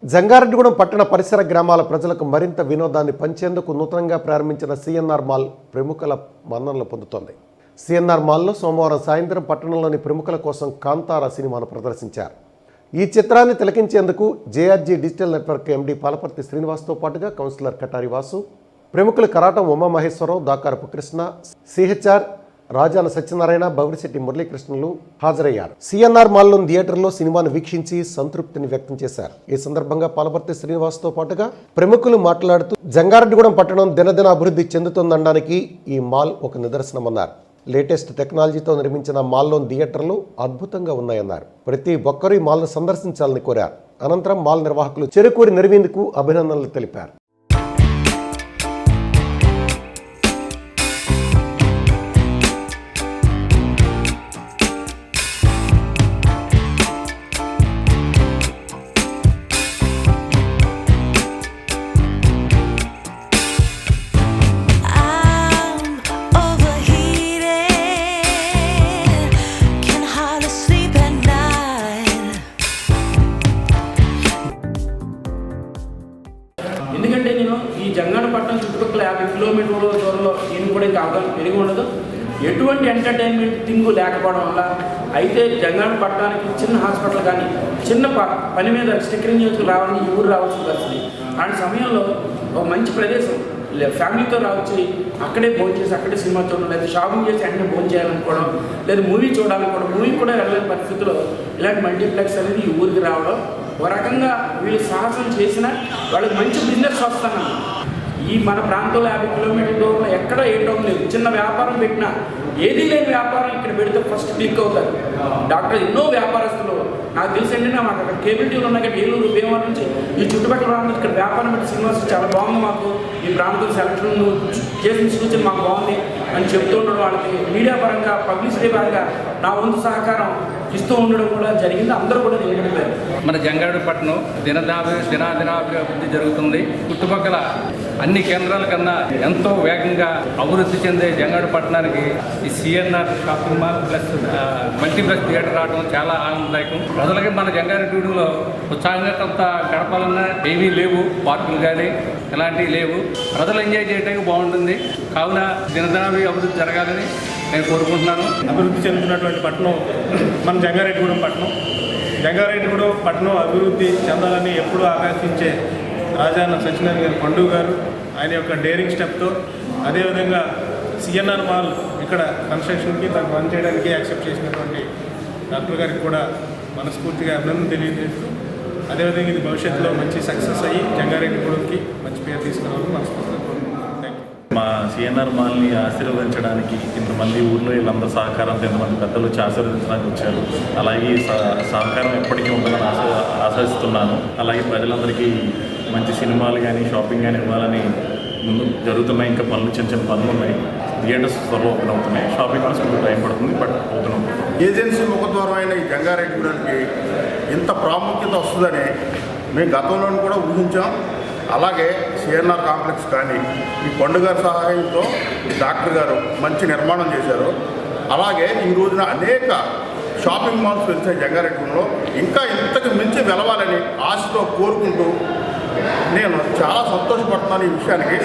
జంగారెడ్డిగూడెం పట్టణ పరిసర గ్రామాల ప్రజలకు మరింత వినోదాన్ని పంచేందుకు నూతనంగా ప్రారంభించిన సిఎన్ఆర్ మాల్ ప్రముఖుల మన్ననలు పొందుతోంది. సిఎన్ఆర్ మాల్లో సోమవారం సాయంత్రం పట్టణంలోని ప్రముఖుల కోసం కాంతారా సినిమాను ప్రదర్శించారు. ఈ చిత్రాన్ని తిలకించేందుకు JRG digital network MD Palaparthi శ్రీనివాస్తో పాటుగా కౌన్సిలర్ కటారి వాసు, ప్రముఖులు కరాటం ఉమామహేశ్వరరావు, దాకారపు కృష్ణ, సిహెచ్ఆర్ రాజాన సత్యనారాయణ, బౌరిశెట్టి మురళీకృష్ణులు హాజరయ్యారు. సిఎన్ఆర్ మాల్లోని థియేటర్లో సినిమాను వీక్షించి సంతృప్తిని వ్యక్తం చేశారు. ఈ సందర్భంగా పాలపర్తి శ్రీనివాస్తో పాటుగా ప్రముఖులు మాట్లాడుతూ జంగారెడ్డిగూడెం పట్టణం దినదిన అభివృద్ధి చెందుతుందనడానికి ఈ మాల్ ఒక నిదర్శనమన్నారు. లేటెస్ట్ టెక్నాలజీతో నిర్మించిన మాల్లోని థియేటర్లు అద్భుతంగా ఉన్నాయన్నారు. ప్రతి ఒక్కరూ ఈ మాల్ను సందర్శించాలని కోరారు. అనంతరం మాల్ నిర్వాహకులు చెరుకూరి నిర్వీందుకు అభినందనలు తెలిపారు. ఎందుకంటే నేను ఈ జంగారెడ్డిపట్నం చుట్టుపక్కల 50 కిలోమీటర్ల దూరంలో నేను కూడా ఇంకా అవగాహన పెరిగి ఉండదు. ఎటువంటి ఎంటర్టైన్మెంట్ థింగ్ లేకపోవడం వల్ల అయితే జంగారెడ్డిపట్నానికి చిన్న హాస్పిటల్ కానీ చిన్న పని మీద స్టిక్కరింగ్ చేసుకుని రావాలని ఈ ఊరు రావాల్సిన పరిస్థితి. అలాంటి సమయంలో ఒక మంచి ప్రదేశం ఫ్యామిలీతో రావచ్చు, అక్కడే భోజనం చేసి అక్కడే సినిమా చూడడం, లేదా షాపింగ్ చేసి వెంటనే భోజనం చేయాలనుకోవడం, లేదా మూవీ చూడాలనుకోవడం, మూవీ కూడా వెళ్ళలేని పరిస్థితిలో ఇలాంటి మల్టీప్లెక్స్ అనేది ఈ ఊరికి రావడం ఒక రకంగా వీళ్ళు సాహసం చేసినా వాళ్ళకి మంచి బిజినెస్ వస్తాను. ఈ మన ప్రాంతంలో 50 కిలోమీటర్ల దూరంలో ఎక్కడ ఏటం లేదు. చిన్న వ్యాపారం పెట్టినా ఏదీ లేని వ్యాపారం ఇక్కడ పెడితే ఫస్ట్ క్లిక్ అవుతారు. డాక్టర్ ఎన్నో వ్యాపారస్తులు నాకు తెలిసిండి, మాకు అక్కడ కేబుల్ టీవీలు ఉన్నాయి, ఏలూరు భీమవరం నుంచి ఈ చుట్టుపక్కల ప్రాంతం ఇక్కడ వ్యాపారం పెట్టి సినిమాస్ చాలా బాగుంది, మాకు ఈ ప్రాంతం సెలక్షన్ చేసిన సూచన మాకు బాగుంది అని చెప్తూ ఉండడం, వాళ్ళకి మీడియా పరంగా పబ్లిసిటీ పరంగా నా వంతు సహకారం ఇస్తూ ఉండడం కూడా జరిగింది. అందరూ కూడా నిలబడిపోయారు. మన జంగారెడ్డిపట్నం దినాభివృద్ధి జరుగుతుంది. చుట్టుపక్కల అన్ని కేంద్రాల కన్నా ఎంతో వేగంగా అభివృద్ధి చెందే జంగారెడ్డిపట్నానికి ఈ CNR shopping mall plus multiplex theatre రావడం చాలా ఆనందదాయకం. ప్రజలకి మన జంగారెడ్డిగూడెంలో ఉత్సాహంగా కొంత గడపాలన్నా ఏమీ లేవు, పార్కులు కానీ ఇలాంటివి లేవు. ప్రజలు ఎంజాయ్ చేయడానికి బాగుంటుంది. కావున అభివృద్ధి జరగాలని నేను కోరుకుంటున్నాను. అభివృద్ధి చెందుతున్నటువంటి పట్టణం మన జంగారెడ్డిగూడెం పట్టణం. జంగారెడ్డిగూడెం పట్టణం అభివృద్ధి చెందాలని ఎప్పుడూ ఆకాంక్షించే రాజాన సత్యనారాయణ గారు పండుగ గారు ఆయన యొక్క డేరింగ్ స్టెప్తో, అదేవిధంగా సిఎన్ఆర్ మాల్ ఇక్కడ కన్స్ట్రక్షన్కి తను రన్ చేయడానికి యాక్సెప్ట్ చేసినటువంటి డాక్టర్ గారికి కూడా మనస్ఫూర్తిగా అభినందన తెలియజేస్తూ, అదేవిధంగా ఇది భవిష్యత్తులో మంచి సక్సెస్ అయ్యి జంగారెడ్డిగూడెంకి మంచి పేరు తీసుకురావాలని మనస్ఫూర్తిగా మా సిఎన్ఆర్ మాల్ని ఆశీర్వదించడానికి ఇంతమంది ఊర్లో వీళ్ళందరూ సహకారంతో ఇంతమంది పెద్దలు వచ్చి ఆశీర్వదించడానికి వచ్చారు. అలాగే సహకారం ఎప్పటికీ ఉంటుందని ఆశిస్తున్నాను. అలాగే ప్రజలందరికీ మంచి సినిమాలు కానీ షాపింగ్ కానీ ఇవ్వాలని ముందు జరుగుతున్నాయి. ఇంకా పనులు చిన్న చిన్న పనులు ఉన్నాయి. థియేటర్స్ త్వరలో ఓపెన్ అవుతున్నాయి. షాపింగ్ మాల్స్ కొంచెం టైం పడుతుంది, బట్ ఓపెన్ అవుతుంది. ఏజెన్సీ ముఖద్వారమైన ఈ జంగారెడ్డిగూడెంకి ఇంత ప్రాముఖ్యత వస్తుందని మేము గతంలో కూడా ఊహించాం. అలాగే సిఎన్ఆర్ కాంప్లెక్స్ కానీ ఈ పండుగ సహాయంతో డాక్టర్ గారు మంచి నిర్మాణం చేశారు. అలాగే ఈ రోజున అనేక షాపింగ్ మాల్స్ వెళ్తాయి జంగారెడ్డిగూడెంలో, ఇంకా ఇంతకు మించి వెలవాలని ఆశతో కోరుకుంటూ నేను చాలా సంతోషపడుతున్నాను ఈ విషయానికి.